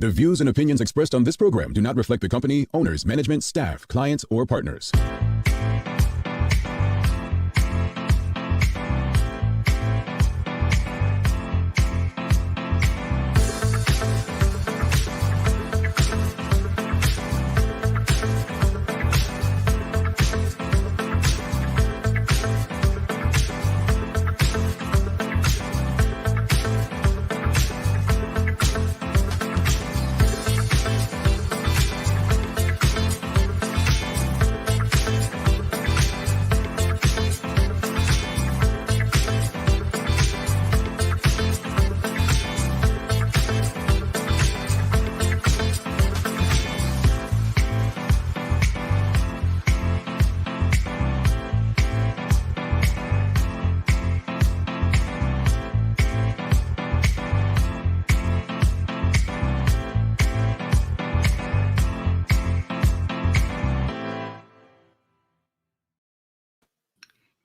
The views and opinions expressed on this program do not reflect the company, owners, management, staff, clients, or partners.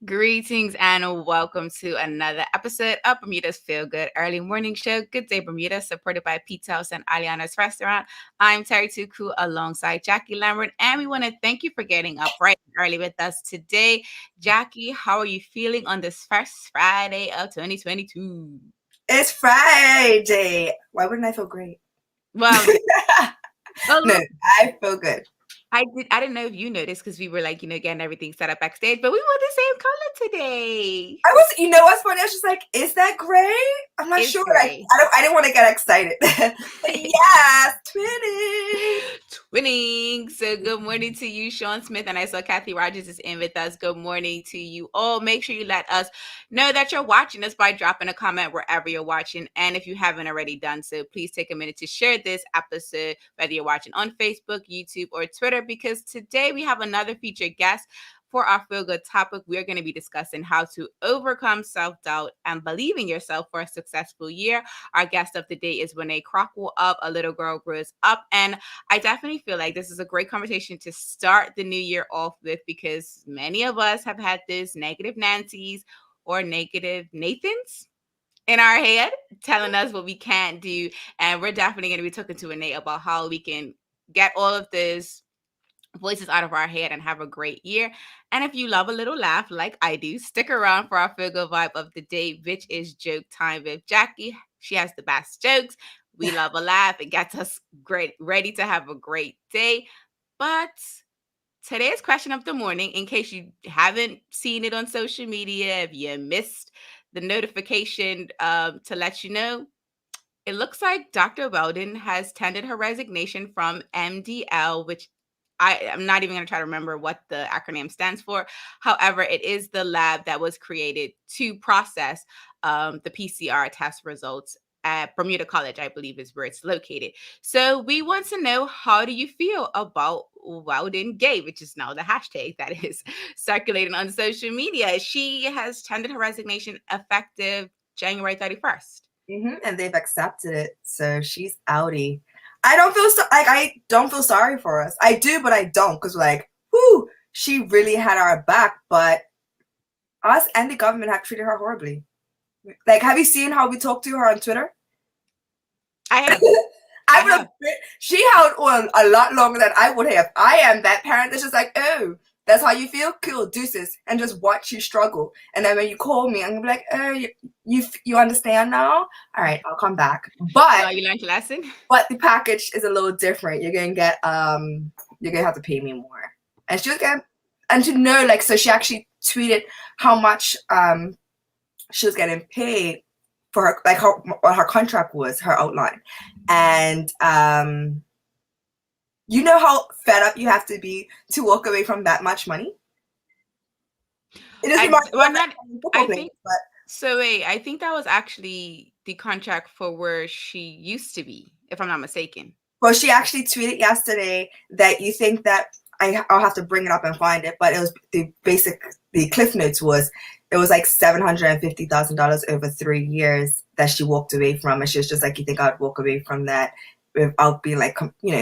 Greetings and welcome to another episode of Bermuda's Feel Good Early Morning Show. Good Day Bermuda, supported by Pizza House and Aliana's Restaurant. I'm Terri Tuku alongside Jacky Lambert, and we want to thank you for getting up bright and early with us today. Jacky, how are you feeling on this first Friday of 2022? It's Friday. Why wouldn't I feel great? Well, no, I feel good. I didn't know if you noticed because we were getting everything set up backstage, but we were the same color today. I was, you know what's funny? I was just like, is that gray? I'm not sure. I didn't want to get excited. Yes, twinning. So good morning to you, Sean Smith. And I saw Kathy Rogers is in with us. Good morning to you all. Make sure you let us know that you're watching us by dropping a comment wherever you're watching. And if you haven't already done so, please take a minute to share this episode, whether you're watching on Facebook, YouTube, or Twitter, because today we have another featured guest. For our Feel Good topic, we are going to be discussing how to overcome self-doubt and believe in yourself for a successful year. Our guest of the day is Juanae Crockwell of A Little Girl Grows Up. And I definitely feel like this is a great conversation to start the new year off with, because many of us have had this negative Nancy's or negative Nathans in our head telling us what we can't do. And we're definitely going to be talking to Juanae about how we can get all of this voices out of our head and have a great year. And if you love a little laugh like I do, stick around for our Feel Good vibe of the day, which is joke time with Jacky. She has the best jokes. We love a laugh. It gets us ready to have a great day. But today's question of the morning, in case you haven't seen it on social media, if you missed the notification to let you know, it looks like Dr. Weldon has tendered her resignation from MDL, which I'm not even going to try to remember what the acronym stands for. However, it is the lab that was created to process the PCR test results at Bermuda College, I believe is where it's located. So we want to know, how do you feel about Weldon Gay, which is now the hashtag that is circulating on social media. She has tendered her resignation effective January 31st. And they've accepted it. So she's outie. I don't feel sorry for us. I do, but I don't, because she really had our back, but us and the government have treated her horribly. Have you seen how we talk to her on Twitter? I have. She held on a lot longer than I would have. I am that parent that's just like, oh, that's how you feel? Cool, deuces, and just watch you struggle. And then when you call me, I'm gonna be like, oh, you understand now? All right, I'll come back. But you learned your lesson. But the package is a little different. You're gonna get you're gonna have to pay me more. And she was to know, so she actually tweeted how much she was getting paid for her, what her contract was, her outline. And you know how fed up you have to be to walk away from that much money? It is I think that was actually the contract for where she used to be, if I'm not mistaken. Well, she actually tweeted yesterday that you think that I'll have to bring it up and find it, but it was the cliff notes was, it was like $750,000 over 3 years that she walked away from. And she was just like, you think I'd walk away from that without being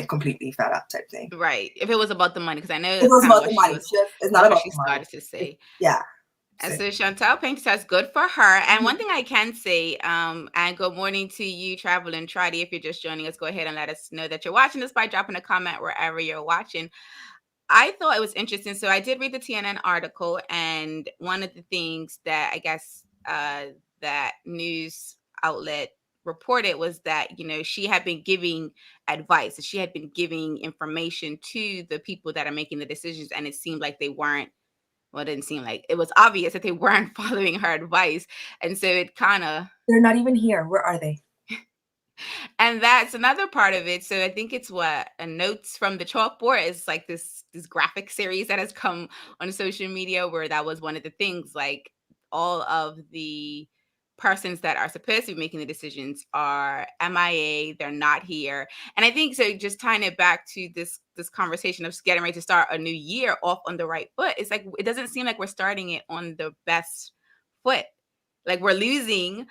completely fed up type thing. Right. If it was about the money, because I know it was about the money. It's not about what she started to say. Yeah. And So so Chantal Painter says good for her. And one thing I can say, and good morning to you, Travel and Trotty. If you're just joining us, go ahead and let us know that you're watching us by dropping a comment wherever you're watching. I thought it was interesting. So I did read the TNN article, and one of the things that I guess that news outlet reported was that, you know, she had been giving advice, she had been giving information to the people that are making the decisions, and it seemed like they weren't, well, it didn't seem like, it was obvious that they weren't following her advice. And so it kind of, they're not even here. Where are they? and that's another part of it. So I think it's what a notes from the chalkboard is, like this graphic series that has come on social media, where that was one of the things, like all of the persons that are supposed to be making the decisions are MIA, they're not here. And I think so, just tying it back to this conversation of getting ready to start a new year off on the right foot, it's like it doesn't seem like we're starting it on the best foot. Like we're losing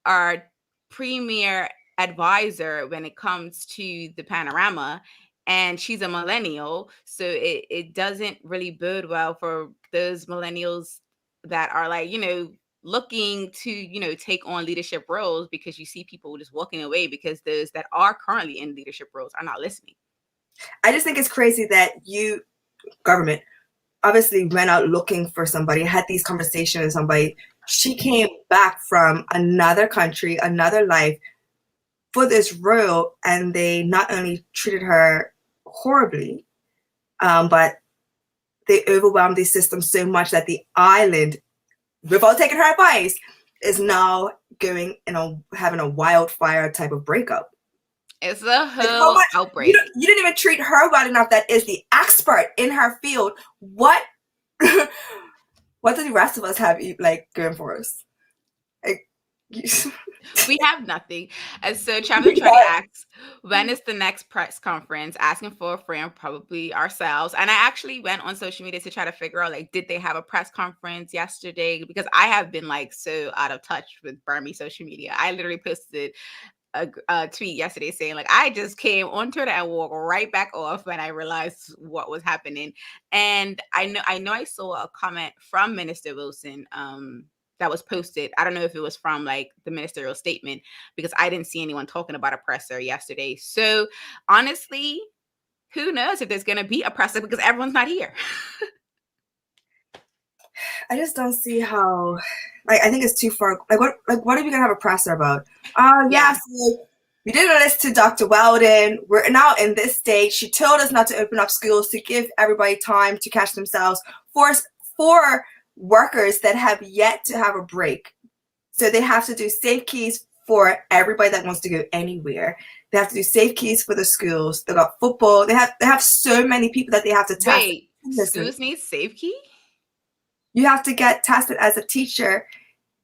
our premier advisor when it comes to the panorama, and she's a millennial, so it doesn't really bode well for those millennials that are, like, you know, looking to, you know, take on leadership roles, because you see people just walking away because those that are currently in leadership roles are not listening. I just think it's crazy that you, government, obviously went out looking for somebody, had these conversations with somebody. She came back from another country, another life, for this role, and they not only treated her horribly, but they overwhelmed the system so much that the island, without taking her advice, is now going, you know, having a wildfire type of breakup. It's a whole outbreak. You didn't even treat her well enough. That is the expert in her field. What what do the rest of us have, like, going for us? Like, we have nothing. And so Traveler Trey asks, when is the next press conference? Asking for a friend, probably ourselves. And I actually went on social media to try to figure out, like, did they have a press conference yesterday? Because I have been, like, so out of touch with Burmese social media. I literally posted a tweet yesterday saying, like, I just came on Twitter and walked right back off when I realized what was happening. And I know I saw a comment from Minister Wilson that was posted. I don't know if it was from, like, the ministerial statement, because I didn't see anyone talking about a presser yesterday. So honestly, who knows if there's going to be a presser, because everyone's not here. I just don't see how. Like, I think it's too far. Like, what are we gonna have a presser about? Yes, we did a list to Dr. Weldon. We're now in this stage. She told us not to open up schools, to give everybody time to catch themselves. For workers that have yet to have a break, so they have to do safe keys for everybody that wants to go anywhere. They have to do safe keys for the schools. They got football. They have so many people that they have to test. Wait, schools need safe key? You have to get tested as a teacher,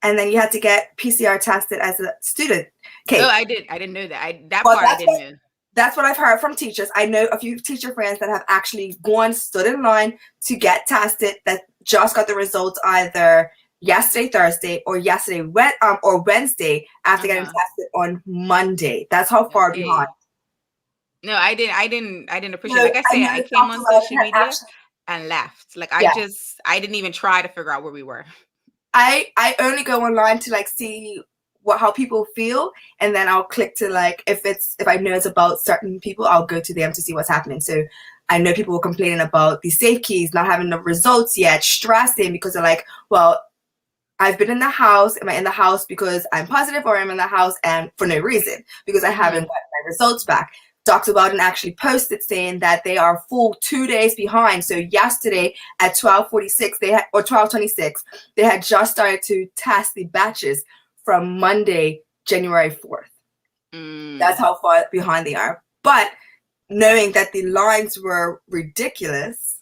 and then you have to get PCR tested as a student. Okay. Oh, I didn't know that. I didn't know. That's what I've heard from teachers. I know a few teacher friends that have actually stood in line to get tested, that just got the results either yesterday, Thursday, or Wednesday after getting tested on Monday. That's how far behind. No, I didn't appreciate it. Like I said, I came on social media and left. Like, I didn't even try to figure out where we were. I only go online to, like, see how people feel, and then I'll click to, like, if I know it's about certain people, I'll go to them to see what's happening. So I know people were complaining about the safe keys not having the results yet, stressing because they're like, well, I've been in the house. Am I in the house because I'm positive, or am I in the house and for no reason because I haven't gotten my results back? Dr. Weldon actually posted saying that they are full 2 days behind. So yesterday at 12:46, 12:26, they had just started to test the batches from Monday, January 4th. That's how far behind they are. But knowing that the lines were ridiculous,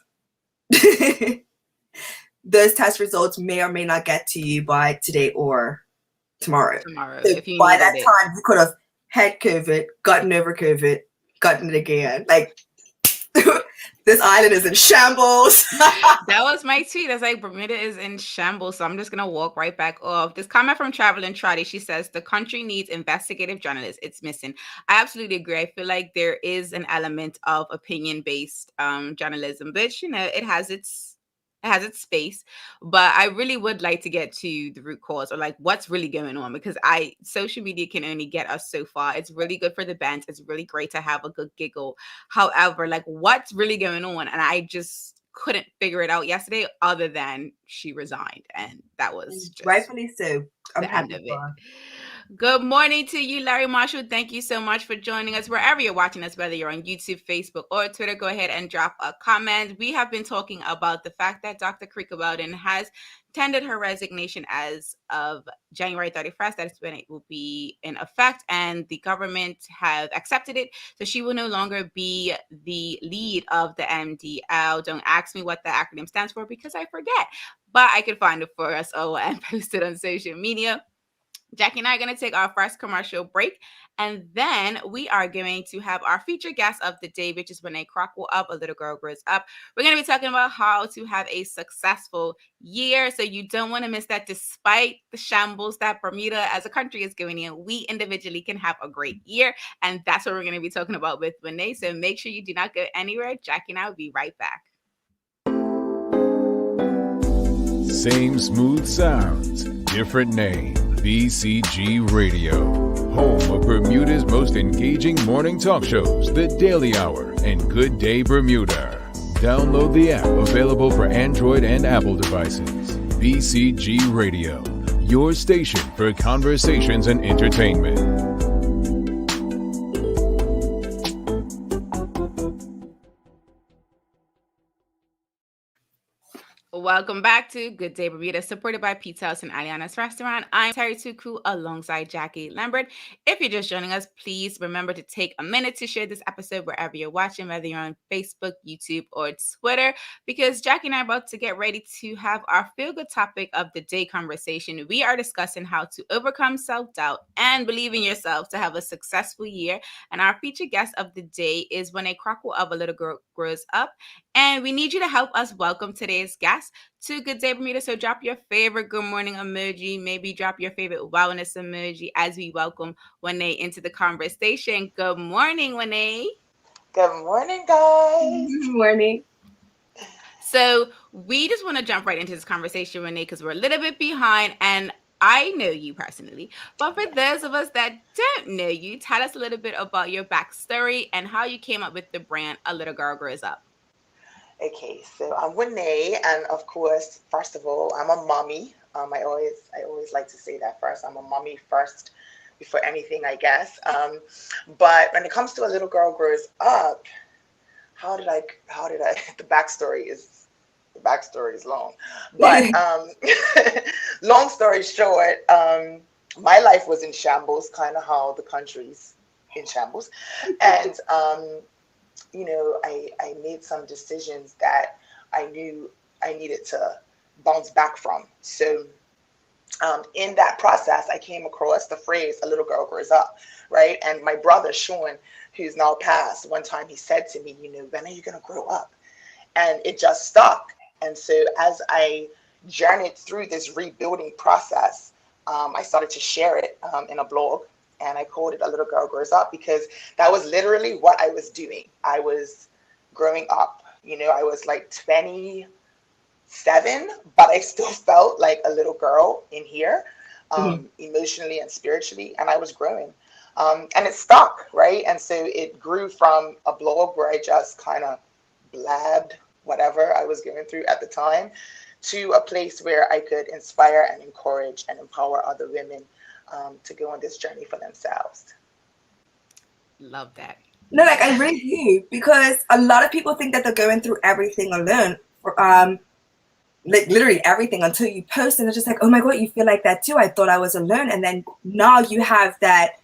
those test results may or may not get to you by today or tomorrow. So by that time, you could have had COVID, gotten over COVID, gotten it again. Like, this island is in shambles. That was my tweet. That's like, Bermuda is in shambles. So I'm just going to walk right back off. This comment from Travel and Trotty, she says, the country needs investigative journalists. It's missing. I absolutely agree. I feel like there is an element of opinion-based journalism, but, you know, it has its it has its space, but I really would like to get to the root cause or like what's really going on, because social media can only get us so far. It's really good for the bands. It's really great to have a good giggle. However, like what's really going on? And I just couldn't figure it out yesterday other than she resigned. And that was just Rightfully so. I'm the end happy of for it. her. Good morning to you, Larry Marshall. Thank you so much for joining us. Wherever you're watching us, whether you're on YouTube, Facebook, or Twitter, go ahead and drop a comment. We have been talking about the fact that Dr. Crockwell has tendered her resignation as of January 31st. That is when it will be in effect, and the government have accepted it. So she will no longer be the lead of the MDL. Don't ask me what the acronym stands for because I forget, but I could find it for us all and post it on social media. Jacky and I are going to take our first commercial break, and then we are going to have our featured guest of the day, which is Juanae Crockwell of A Little Girl Grows Up. We're going to be talking about how to have a successful year, so you don't want to miss that. Despite the shambles that Bermuda as a country is going in, we individually can have a great year, and that's what we're going to be talking about with Juanae, so make sure you do not go anywhere. Jacky and I will be right back. Same smooth sounds, different name. BCG Radio, home of Bermuda's most engaging morning talk shows, The Daily Hour and Good Day Bermuda. Download the app, available for Android and Apple devices. BCG Radio, your station for conversations and entertainment. Welcome back to Good Day Bermuda, supported by Pizza House and Aliana's Restaurant. I'm Terri Tuku alongside Jacky Lambert. If you're just joining us, please remember to take a minute to share this episode wherever you're watching, whether you're on Facebook, YouTube, or Twitter, because Jacky and I are about to get ready to have our feel-good topic of the day conversation. We are discussing how to overcome self-doubt and believe in yourself to have a successful year. And our featured guest of the day is Juanae Crockwell of A Little Girl Grows Up. And we need you to help us welcome today's guest to Good Day Bermuda. So drop your favorite good morning emoji, maybe drop your favorite wellness emoji as we welcome Juanae into the conversation. Good morning, Juanae. Good morning, guys. Good morning. So we just want to jump right into this conversation, Juanae, because we're a little bit behind, and I know you personally, but for those of us that don't know you, tell us a little bit about your backstory and how you came up with the brand A Little Girl Grows Up. Okay, so I'm Juanae, and of course, first of all, I'm a mommy. I always like to say that first. I'm a mommy first before anything, I guess. But when it comes to A Little Girl Grows Up, how did I? The backstory is long, but long story short, my life was in shambles, kind of how the country's in shambles, and I made some decisions that I knew I needed to bounce back from. So in that process, I came across the phrase "a little girl grows up," right? And my brother, Sean, who's now passed, one time he said to me, when are you going to grow up? And it just stuck. And so as I journeyed through this rebuilding process, I started to share it in a blog. And I called it A Little Girl Grows Up because that was literally what I was doing. I was growing up. I was like 27, but I still felt like a little girl in here, emotionally and spiritually, and I was growing. And it stuck, right? And so it grew from a blog where I just kind of blabbed whatever I was going through at the time to a place where I could inspire and encourage and empower other women to go on this journey for themselves. Love that. No, like I really do, because a lot of people think that they're going through everything alone, like literally everything, until you post and they're just like, oh my God, you feel like that too. I thought I was alone. And then now you have that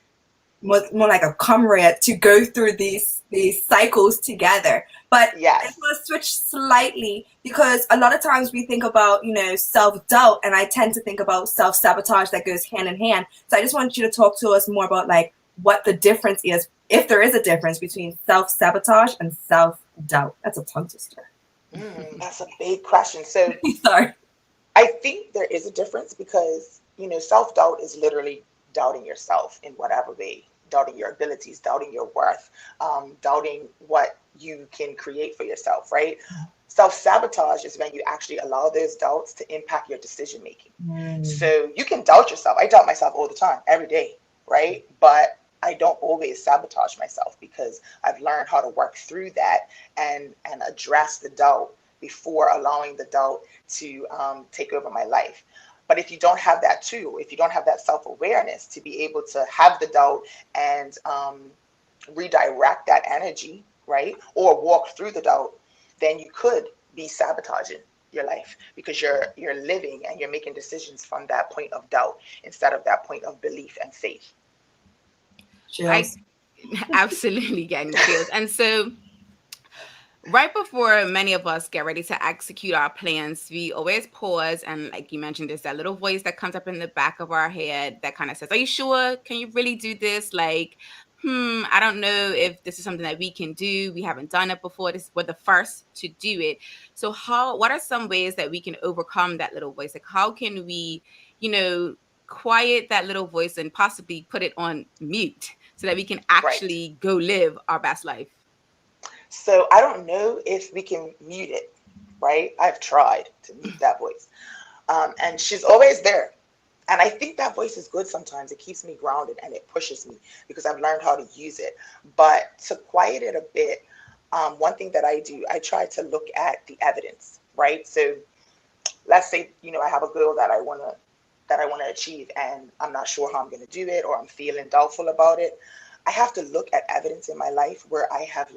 more like a comrade to go through these cycles together. But yes. I just want to switch slightly, because a lot of times we think about, self-doubt, and I tend to think about self-sabotage that goes hand in hand. So I just want you to talk to us more about like what the difference is, if there is a difference between self-sabotage and self-doubt. That's a tongue twister. That's a big question. So sorry. I think there is a difference because, self-doubt is literally doubting yourself in whatever way, doubting your abilities, doubting your worth, doubting what you can create for yourself, right? Self-sabotage is when you actually allow those doubts to impact your decision making. So you can doubt yourself. I doubt myself all the time, every day, right? But I don't always sabotage myself because I've learned how to work through that and address the doubt before allowing the doubt to take over my life. But if you don't have that too, if you don't have that self-awareness to be able to have the doubt and redirect that energy, right, or walk through the doubt, then you could be sabotaging your life because you're living and you're making decisions from that point of doubt instead of that point of belief and faith. I absolutely getting chills. And so right before many of us get ready to execute our plans, we always pause. And like you mentioned, there's that little voice that comes up in the back of our head that kind of says, are you sure? Can you really do this? Like, I don't know if this is something that we can do. We haven't done it before. We're the first to do it. So what are some ways that we can overcome that little voice? Like, how can we, quiet that little voice and possibly put it on mute so that we can actually go live our best life? So I don't know if we can mute it, right? I've tried to mute that voice. And she's always there. And I think that voice is good sometimes. It keeps me grounded and it pushes me because I've learned how to use it. But to quiet it a bit, one thing that I do, I try to look at the evidence, right? So let's say, I have a goal that I want to achieve and I'm not sure how I'm going to do it or I'm feeling doubtful about it. I have to look at evidence in my life where I have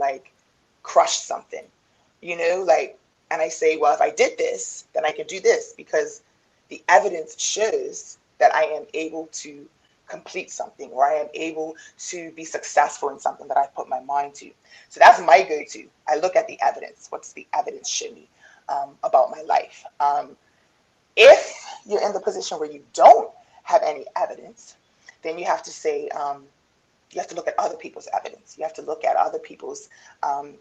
crushed something, and I say, well, if I did this, then I can do this because the evidence shows that I am able to complete something or I am able to be successful in something that I put my mind to. So that's my go-to. I look at the evidence. What's the evidence show me about my life? If you're in the position where you don't have any evidence, then you have to say, you have to look at other people's evidence. You have to look at other people's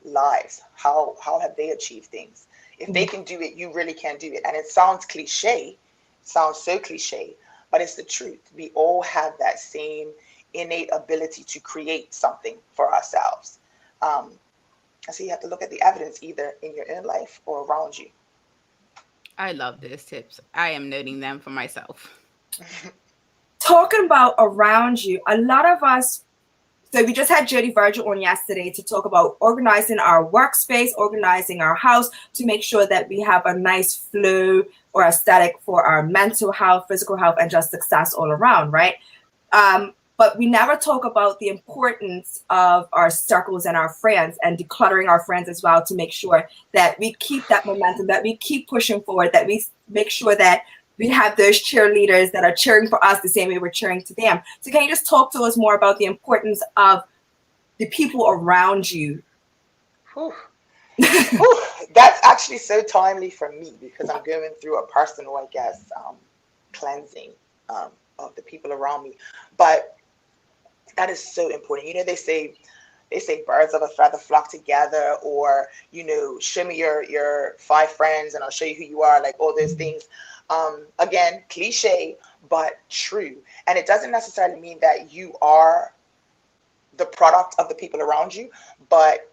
lives. How have they achieved things? If they can do it, you really can do it. And it sounds cliche, sounds so cliche, but it's the truth. We all have that same innate ability to create something for ourselves. And so you have to look at the evidence either in your own life or around you. I love those tips. I am noting them for myself. Talking about around you, a lot of us, so we just had Jody Virgil on yesterday to talk about organizing our workspace, organizing our house to make sure that we have a nice flow or aesthetic for our mental health, physical health, and just success all around, right? But we never talk about the importance of our circles and our friends and decluttering our friends as well to make sure that we keep that momentum, that we keep pushing forward, that we make sure that we have those cheerleaders that are cheering for us the same way we're cheering to them. So can you just talk to us more about the importance of the people around you? Whew. Whew. That's actually so timely for me because I'm going through a personal, cleansing of the people around me. But that is so important. They say birds of a feather flock together, or, show me your 5 friends and I'll show you who you are, all those things. Again, cliche, but true. And it doesn't necessarily mean that you are the product of the people around you, but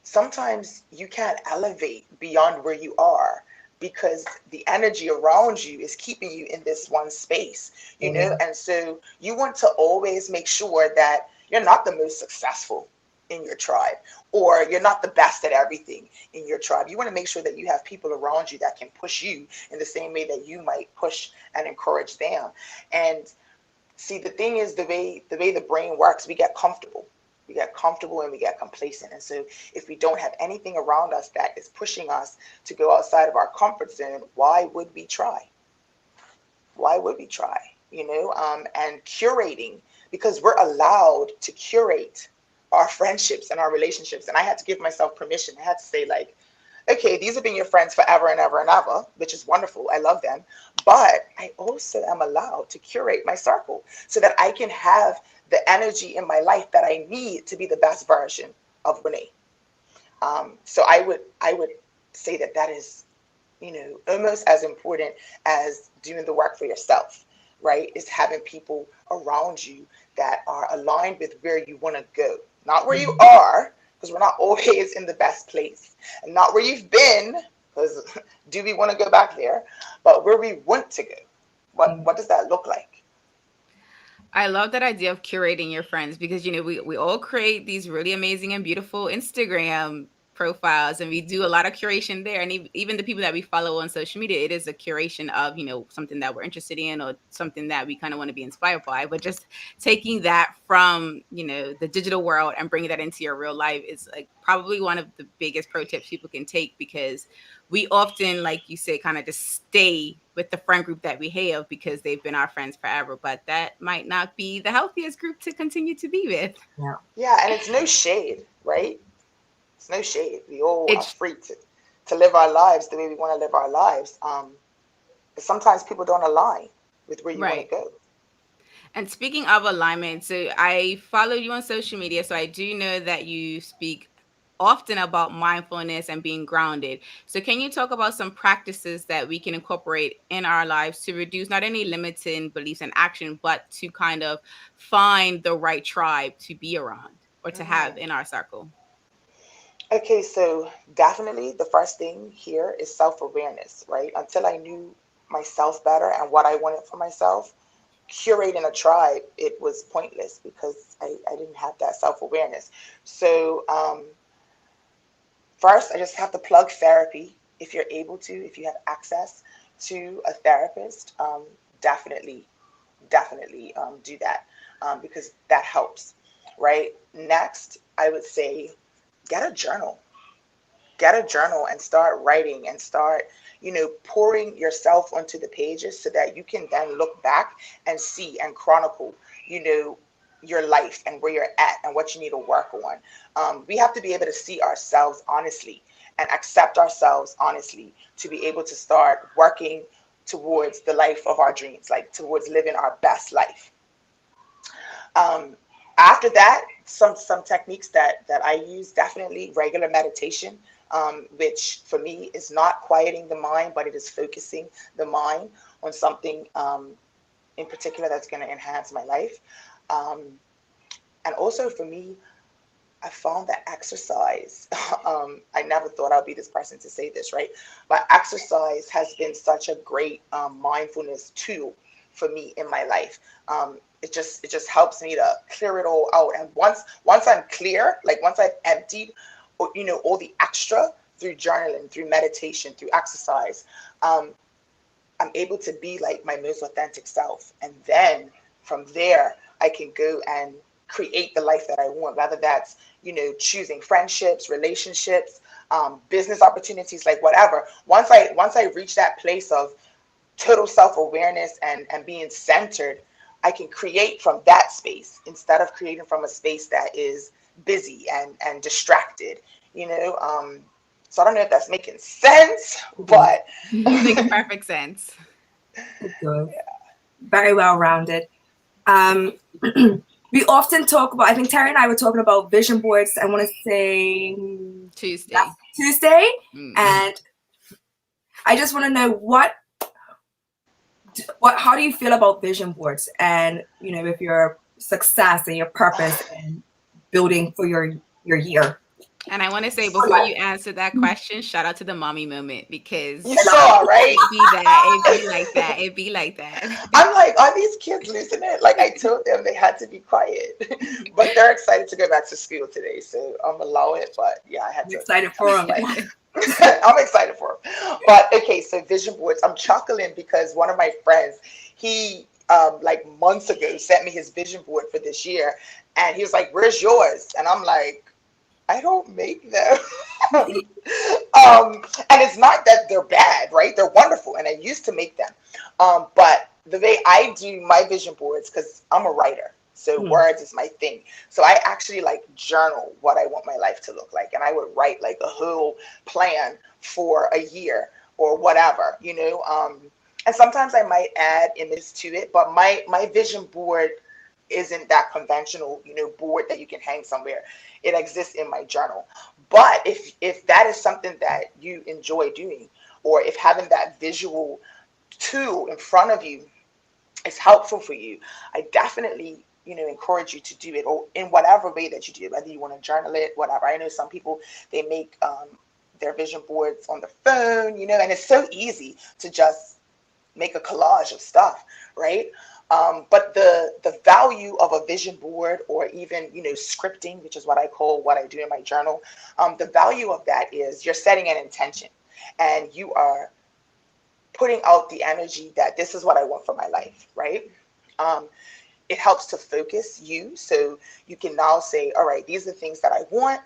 sometimes you can't elevate beyond where you are because the energy around you is keeping you in this one space, and so you want to always make sure that you're not the most successful in your tribe, or you're not the best at everything in your tribe. You want to make sure that you have people around you that can push you in the same way that you might push and encourage them. And see, the thing is, the way the brain works, we get comfortable. We get comfortable and we get complacent. And so if we don't have anything around us that is pushing us to go outside of our comfort zone, why would we try? Why would we try? And curating, because we're allowed to curate our friendships and our relationships. And I had to give myself permission. I had to say, okay, these have been your friends forever and ever and ever, which is wonderful. I love them. But I also am allowed to curate my circle so that I can have the energy in my life that I need to be the best version of Juanae. So I would say that is, almost as important as doing the work for yourself, right? Is having people around you that are aligned with where you want to go, not where you are, because we're not always in the best place, and not where you've been, because do we want to go back there, but where we want to go. What does that look like? I love that idea of curating your friends because, we all create these really amazing and beautiful Instagram profiles, and we do a lot of curation there. And even the people that we follow on social media, it is a curation of, something that we're interested in or something that we kind of want to be inspired by. But just taking that from, the digital world and bringing that into your real life is like probably one of the biggest pro tips people can take, because we often, like you say, kind of just stay with the friend group that we have because they've been our friends forever. But that might not be the healthiest group to continue to be with. Yeah, and it's no shade, right? It's no shade. We all are free to live our lives the way we want to live our lives. But sometimes people don't align with where you want to go. And speaking of alignment, so I follow you on social media, so I do know that you speak often about mindfulness and being grounded. So can you talk about some practices that we can incorporate in our lives to reduce not only limiting beliefs and action, but to kind of find the right tribe to be around or to have in our circle? Okay, so definitely the first thing here is self-awareness, right? Until I knew myself better and what I wanted for myself, curating a tribe, it was pointless because I didn't have that self-awareness. So first, I just have to plug therapy. If you're able to, if you have access to a therapist, definitely do that, because that helps, right? Next, I would say get a journal and start writing and start, pouring yourself onto the pages so that you can then look back and see and chronicle, your life and where you're at and what you need to work on. We have to be able to see ourselves honestly and accept ourselves honestly to be able to start working towards the life of our dreams, like towards living our best life. After that, some techniques that I use, definitely regular meditation, which for me is not quieting the mind, but it is focusing the mind on something in particular that's going to enhance my life. And also for me, I found that exercise, I never thought I'd be this person to say this, right? But exercise has been such a great mindfulness tool for me in my life. It just helps me to clear it all out. And once I'm clear, like once I've emptied, all the extra through journaling, through meditation, through exercise, I'm able to be like my most authentic self. And then from there, I can go and create the life that I want, whether that's, choosing friendships, relationships, business opportunities, like whatever. Once I reach that place of total self-awareness and being centered, I can create from that space instead of creating from a space that is busy and distracted, So I don't know if that's making sense, but it makes perfect sense. It does. Very well rounded. We often talk about, I think Terri and I were talking about vision boards, I want to say Tuesday. And I just want to know how do you feel about vision boards and, with your success and your purpose and building for your year? And I want to say, before you answer that question, shout out to the mommy moment, because you saw, right? It be like that. I'm like, are these kids losing it? Like I told them they had to be quiet, but they're excited to go back to school today, so I'm allow it. But yeah, I had to. Excited for them. I'm excited for them. But okay, so vision boards. I'm chuckling because one of my friends, he like months ago sent me his vision board for this year, and he was like, "Where's yours?" And I'm like, I don't make them. And it's not that they're bad, right? They're wonderful, and I used to make them. But the way I do my vision boards, because I'm a writer, so words is my thing. So I actually like journal what I want my life to look like, and I would write like a whole plan for a year or whatever, And sometimes I might add images to it, but my vision board isn't that conventional, board that you can hang somewhere. It exists in my journal. But if that is something that you enjoy doing, or if having that visual tool in front of you is helpful for you, I definitely encourage you to do it, or in whatever way that you do it, whether you want to journal it, whatever. I know some people, they make their vision boards on the phone, and it's so easy to just make a collage of stuff, right? But the value of a vision board, or even, scripting, which is what I call what I do in my journal, the value of that is you're setting an intention, and you are putting out the energy that this is what I want for my life, right? It helps to focus you, so you can now say, all right, these are the things that I want,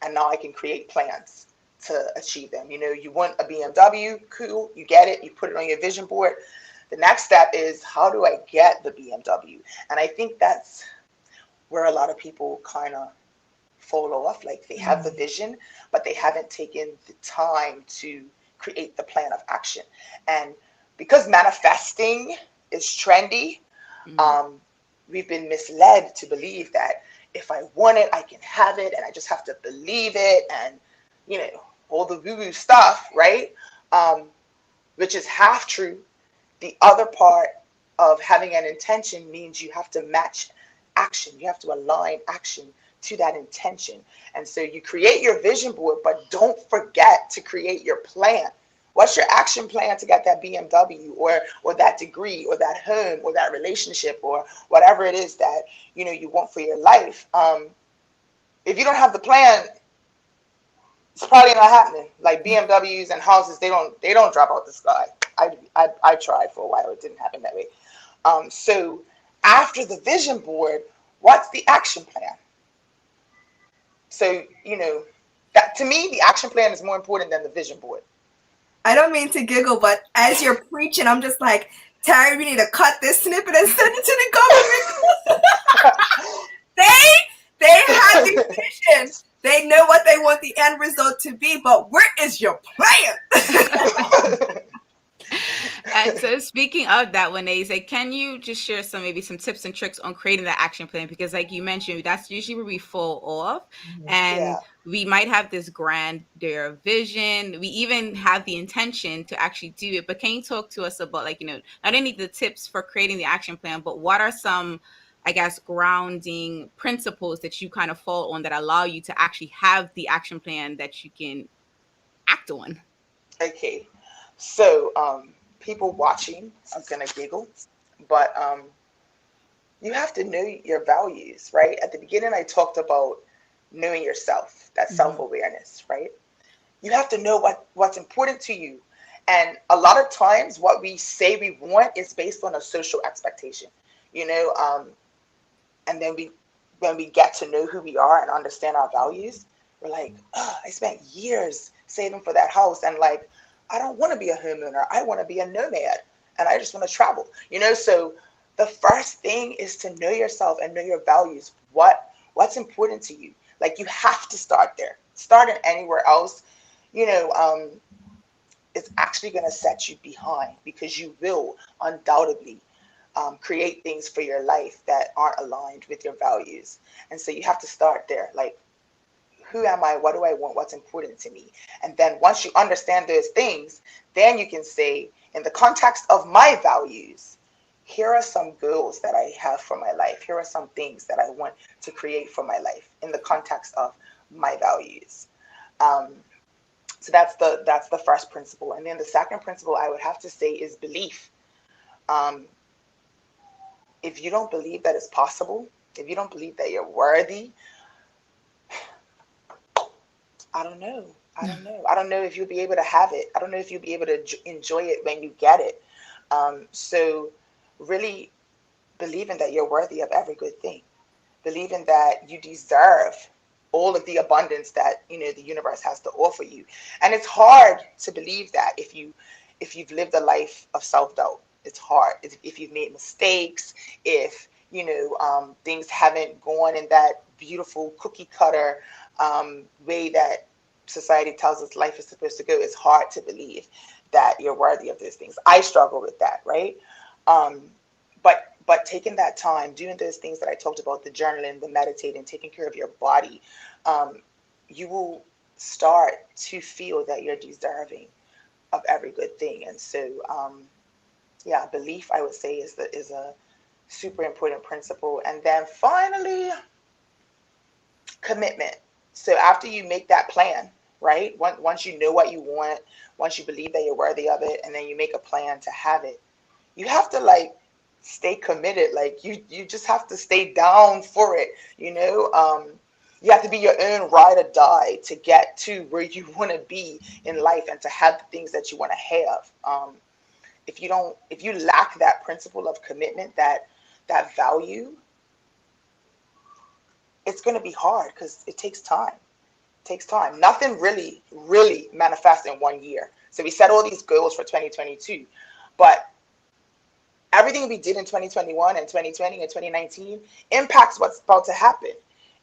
and now I can create plans to achieve them. You want a BMW, cool, you get it, you put it on your vision board. The next step is, how do I get the BMW? And I think that's where a lot of people kind of fall off. Like, they have the vision, but they haven't taken the time to create the plan of action. And because manifesting is trendy, we've been misled to believe that if I want it, I can have it, and I just have to believe it, and all the woo-woo stuff, right? Which is half true. The other part of having an intention means you have to match action. You have to align action to that intention. And so you create your vision board, but don't forget to create your plan. What's your action plan to get that BMW, or that degree, or that home, or that relationship, or whatever it is that you want for your life? If you don't have the plan, it's probably not happening. Like, BMWs and houses, they don't drop out the sky. I tried for a while, it didn't happen that way. So after the vision board, what's the action plan? So that, to me, the action plan is more important than the vision board. I don't mean to giggle, but as you're preaching, I'm just like, Terri, we need to cut this snippet and send it to the government. They have the vision. They know what they want the end result to be, but where is your plan? And so, speaking of that, Juanae, can you just share maybe some tips and tricks on creating that action plan? Because, like you mentioned, that's usually where we fall off, and we might have this grandeur vision. We even have the intention to actually do it. But can you talk to us about, not only the tips for creating the action plan, but what are some, I guess, grounding principles that you kind of fall on that allow you to actually have the action plan that you can act on? Okay, so people watching are gonna giggle, but you have to know your values, right? At the beginning, I talked about knowing yourself, that self-awareness, right? You have to know what's important to you. And a lot of times what we say we want is based on a social expectation, and then when we get to know who we are and understand our values, we're like, oh, I spent years saving for that house, and like, I don't want to be a homeowner. I want to be a nomad, and I just want to travel, So the first thing is to know yourself and know your values. What's important to you? Like, you have to start there. Starting anywhere else, it's actually going to set you behind, because you will undoubtedly create things for your life that aren't aligned with your values. And so you have to start there. Like, who am I? What do I want? What's important to me? And then once you understand those things, then you can say, in the context of my values, here are some goals that I have for my life. Here are some things that I want to create for my life in the context of my values. So that's the first principle. And then the second principle I would have to say is belief. If you don't believe that it's possible, if you don't believe that you're worthy, I don't know. I don't know if you'll be able to have it. I don't know if you'll be able to enjoy it when you get it. So really believing that you're worthy of every good thing. Believing that you deserve all of the abundance that, the universe has to offer you. And it's hard to believe that if you've lived a life of self-doubt. It's hard. If you've made mistakes, if, things haven't gone in that beautiful cookie cutter way that society tells us life is supposed to go, it's hard to believe that you're worthy of those things. I struggle with that, right? But taking that time, doing those things that I talked about, the journaling, the meditating, taking care of your body, you will start to feel that you're deserving of every good thing. And so, belief, I would say, is super important principle. And then finally, commitment. So after you make that plan, right? Once you know what you want, once you believe that you're worthy of it, and then you make a plan to have it, you have to like stay committed. Like you just have to stay down for it. You have to be your own ride or die to get to where you want to be in life and to have the things that you want to have. If you lack that principle of commitment, that value, it's going to be hard because it takes time. Nothing really, really manifests in 1 year. So we set all these goals for 2022, but everything we did in 2021 and 2020 and 2019 impacts what's about to happen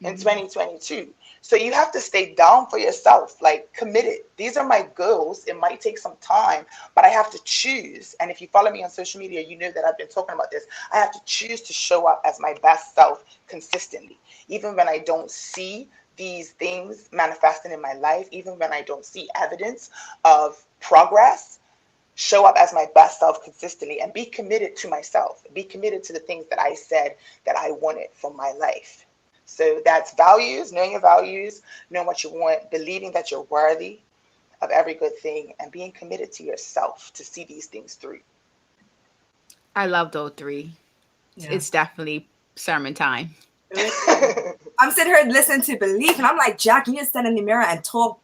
in 2022. So you have to stay down for yourself, like committed. These are my goals. It might take some time, but I have to choose. And if you follow me on social media, you know that I've been talking about this. I have to choose to show up as my best self consistently, even when I don't see these things manifesting in my life, even when I don't see evidence of progress. Show up as my best self consistently and be committed to myself. Be committed to the things that I said that I wanted for my life. So that's values, knowing your values, knowing what you want, believing that you're worthy of every good thing, and being committed to yourself to see these things through. I love those three. Yeah. It's definitely sermon time. I'm sitting here listening to Believe, and I'm like, Jack, you need to stand in the mirror and talk,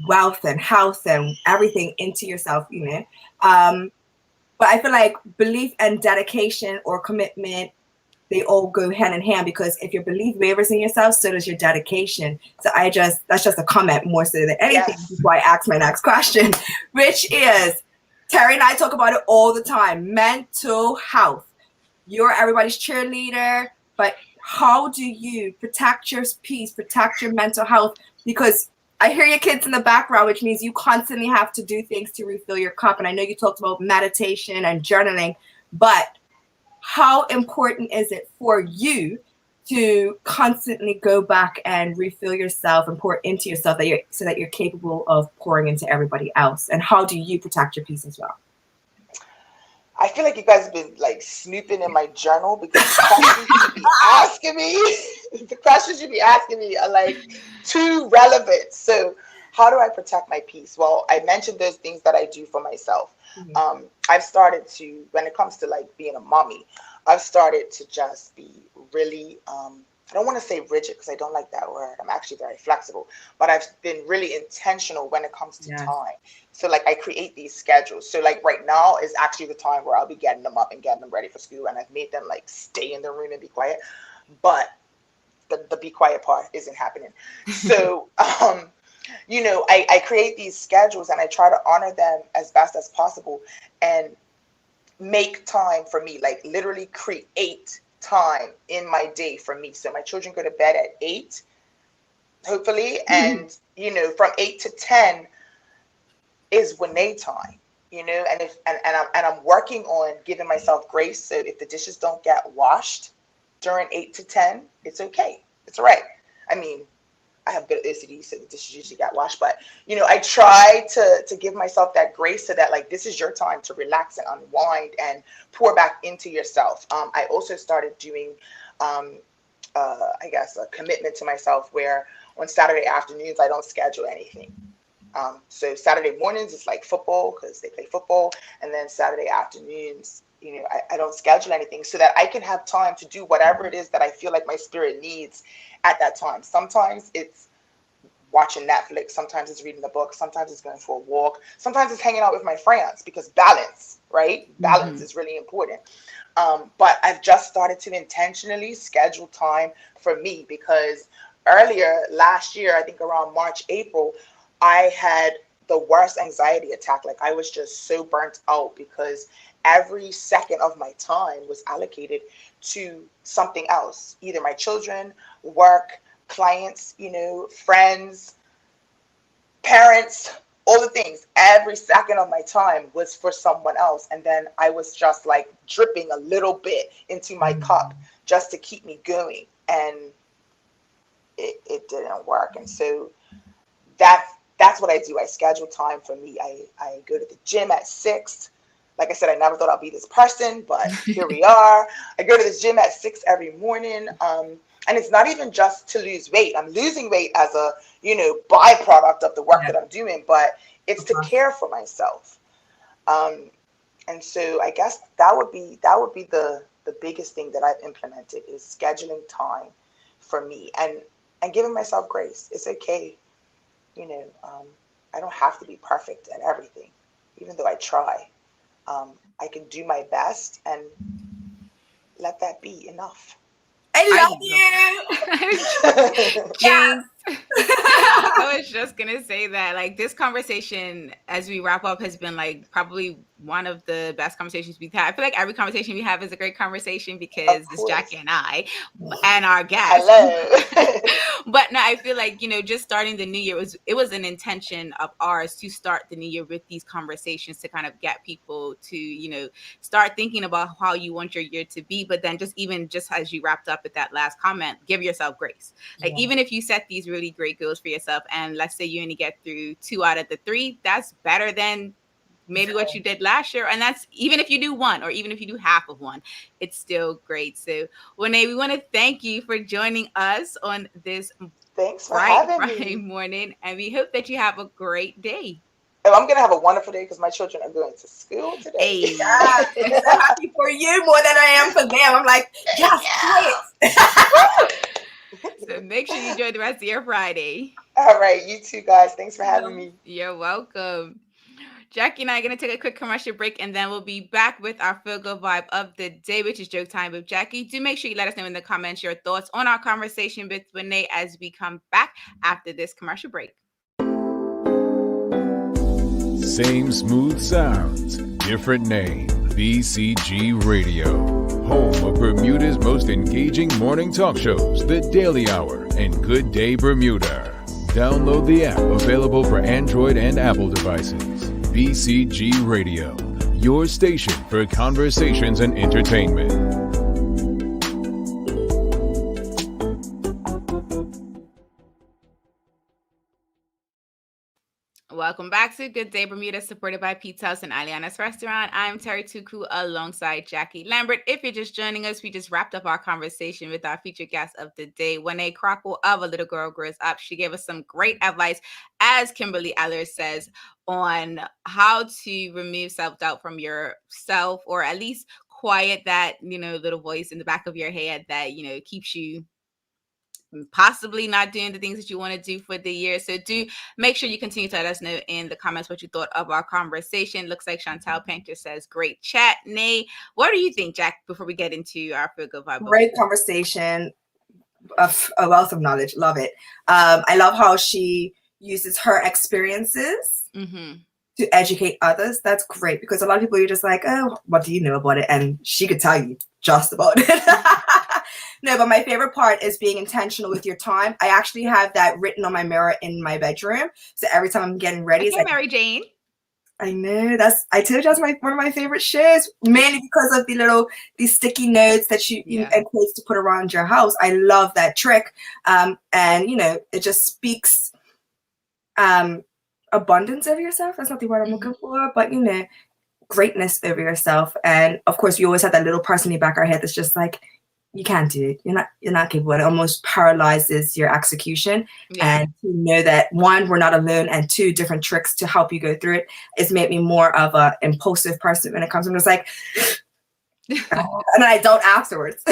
wealth and health and everything into yourself, But I feel like belief and dedication or commitment, they all go hand in hand, because if your belief wavers in yourself, so does your dedication. So that's just a comment more so than anything. Yes. Before I ask my next question, which is, Terri and I talk about it all the time, mental health. You're everybody's cheerleader, but how do you protect your peace, protect your mental health? Because I hear your kids in the background, which means you constantly have to do things to refill your cup. And I know you talked about meditation and journaling, but how important is it for you to constantly go back and refill yourself and pour into yourself so that you're capable of pouring into everybody else? And how do you protect your peace as well? I feel like you guys have been like snooping in my journal, because the questions you be asking me are like too relevant. So how do I protect my peace? Well, I mentioned those things that I do for myself. Mm-hmm. I've started to, when it comes to like being a mommy, I've started to just be really, I don't want to say rigid because I don't like that word. I'm actually very flexible, but I've been really intentional when it comes to time. So like I create these schedules. So like right now is actually the time where I'll be getting them up and getting them ready for school. And I've made them like stay in the room and be quiet. But the be quiet part isn't happening. So, I create these schedules and I try to honor them as best as possible and make time for me, like literally create time in my day for me. So my children go to bed at 8, hopefully. And, from 8 to 10 is Juanae time, and I'm working on giving myself grace. So if the dishes don't get washed during 8 to 10, it's okay. It's all right. I mean, I have good OCD, so the dishes usually get washed, but I try to give myself that grace so that like this is your time to relax and unwind and pour back into yourself. I also started doing, I guess, a commitment to myself where on Saturday afternoons I don't schedule anything. So Saturday mornings it's like football because they play football, and then Saturday afternoons, I don't schedule anything so that I can have time to do whatever it is that I feel like my spirit needs at that time. Sometimes it's watching Netflix, sometimes it's reading a book, sometimes it's going for a walk, sometimes it's hanging out with my friends, because balance, right? Balance is really important. But I've just started to intentionally schedule time for me, because earlier last year, I think around March, April, I had the worst anxiety attack. Like I was just so burnt out because every second of my time was allocated to something else, either my children, work, clients, friends, parents, all the things. Every second of my time was for someone else. And then I was just like dripping a little bit into my cup just to keep me going. And it didn't work. And so that's what I do. I schedule time for me. I go to the gym at 6. Like I said, I never thought I'd be this person, but here we are. I go to the gym at 6 every morning. And it's not even just to lose weight. I'm losing weight as a, byproduct of the work that I'm doing, but it's to care for myself. And so I guess that would be the biggest thing that I've implemented is scheduling time for me and giving myself grace. It's okay. I don't have to be perfect at everything, even though I try. I can do my best and let that be enough. I love you. Jinx. I was just gonna say that, like, this conversation as we wrap up has been like probably one of the best conversations we've had. I feel like every conversation we have is a great conversation because it's Jacky and I and our guests. Hello. But no, I feel like, just starting the new year was an intention of ours to start the new year with these conversations to kind of get people to, start thinking about how you want your year to be. But then just as you wrapped up with that last comment, give yourself grace. Like, even if you set these really great goals for yourself and let's say you only get through 2 out of the 3, that's better than maybe what you did last year. And that's even if you do 1 or even if you do half of 1, it's still great. So Juanae, we want to thank you for joining us on this Friday morning, and we hope that you have a great day. Oh, I'm going to have a wonderful day because my children are going to school today. Hey. I'm so happy for you more than I am for them. I'm like, yes, So make sure you enjoy the rest of your Friday. All right, you too, guys. Thanks for having me. You're welcome. Jacky and I are going to take a quick commercial break, and then we'll be back with our Feel Good Vibe of the day, which is Joke Time with Jacky. Do make sure you let us know in the comments your thoughts on our conversation with Juanae as we come back after this commercial break. Same smooth sounds, different name. BCG Radio, home of Bermuda's most engaging morning talk shows, The Daily Hour and Good Day Bermuda. Download the app available for Android and Apple devices. BCG Radio, your station for conversations and entertainment. Welcome back to Good Day Bermuda, supported by Pizza House and Aliana's Restaurant. I'm Terri Tuku alongside Jacky Lambert. If you're just joining us, we just wrapped up our conversation with our featured guest of the day, Juanae Crockwell of A Little Girl Grows Up. She gave us some great advice, as Kimberly Eller says, on how to remove self-doubt from yourself, or at least quiet that, little voice in the back of your head that, keeps you possibly not doing the things that you want to do for the year. So do make sure you continue to let us know in the comments what you thought of our conversation. Looks like Chantal Painter says, great chat. Nay, what do you think, Jack, before we get into our Feel Good Vibe? Great conversation, a wealth of knowledge. Love it. I love how she uses her experiences to educate others. That's great, because a lot of people, you're just like, oh, what do you know about it? And she could tell you just about it. No, but my favorite part is being intentional with your time. I actually have that written on my mirror in my bedroom. So every time I'm getting ready, it's like, Mary Jane. I know, I told you that's one of my favorite shows, mainly because of these sticky notes that you and quotes to put around your house. I love that trick. And it just speaks abundance of yourself. That's not the word I'm looking for, but greatness over yourself. And of course, you always have that little person in the back of our head that's just like, you can't do it. You're not capable. It almost paralyzes your execution. Yeah. And to know that 1, we're not alone, and 2, different tricks to help you go through it. It's made me more of an impulsive person when it comes to it. It's like, and then I don't afterwards.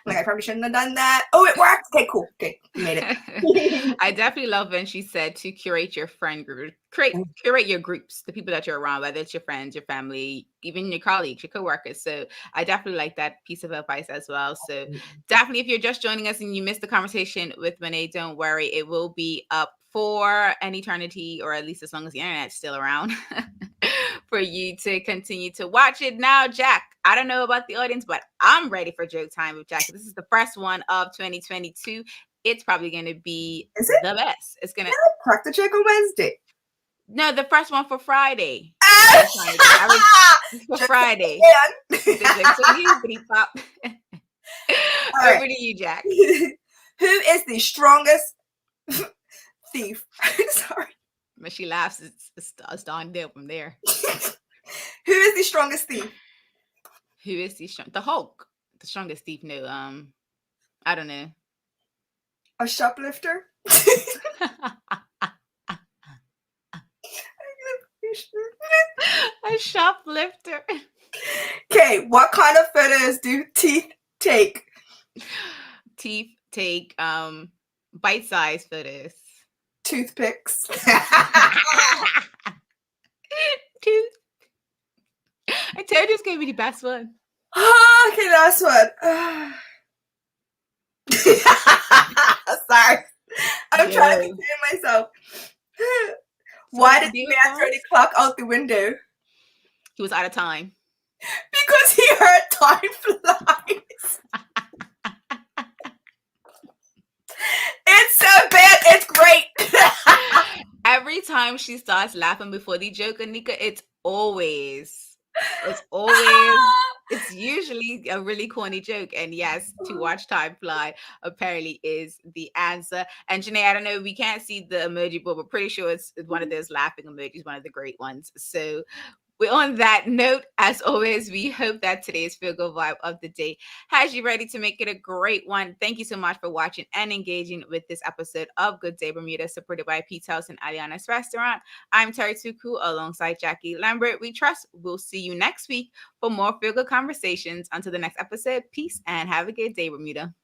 I'm like, I probably shouldn't have done that. Oh, it worked. Okay, cool. Okay, you made it. I definitely love when she said to curate your friend group, curate your groups, the people that you're around, whether it's your friends, your family, even your colleagues, your coworkers. So I definitely like that piece of advice as well. So definitely, if you're just joining us and you missed the conversation with Juanae, don't worry. It will be up for an eternity, or at least as long as the internet's still around, for you to continue to watch it. Now, Jack, I don't know about the audience, but I'm ready for Joke Time with Jack. This is the first one of 2022. It's probably going to be the best. It's going to crack the joke on Wednesday. No, the first one for Friday. For Friday. Over to you, Jack. Who is the strongest thief? Sorry. When she laughs, it's on down from there. Who is the strongest thief? Who is the Hulk? The strongest thief? No, I don't know. A shoplifter? A shoplifter. Okay, what kind of photos do teeth take? Teeth take bite-sized photos. Toothpicks. Tooth. I told you it's gonna be the best one. Okay, last one. Sorry. I'm trying to contain myself. Why did the man throw the clock out the window? He was out of time. Because he heard time flies. It's so bad, it's great. Every time she starts laughing before the joke, Anika, it's usually a really corny joke. And yes, to watch time fly apparently is the answer. And Juanae, I don't know, we can't see the emoji, but we're pretty sure it's one of those laughing emojis, one of the great ones. So we're on that note. As always, we hope that today's Feel Good Vibe of the day has you ready to make it a great one. Thank you so much for watching and engaging with this episode of Good Day Bermuda, supported by Pete's House and Aliana's Restaurant. I'm Terri Tuku alongside Jackie Lambert. We trust we'll see you next week for more Feel Good conversations. Until the next episode, peace and have a good day, Bermuda.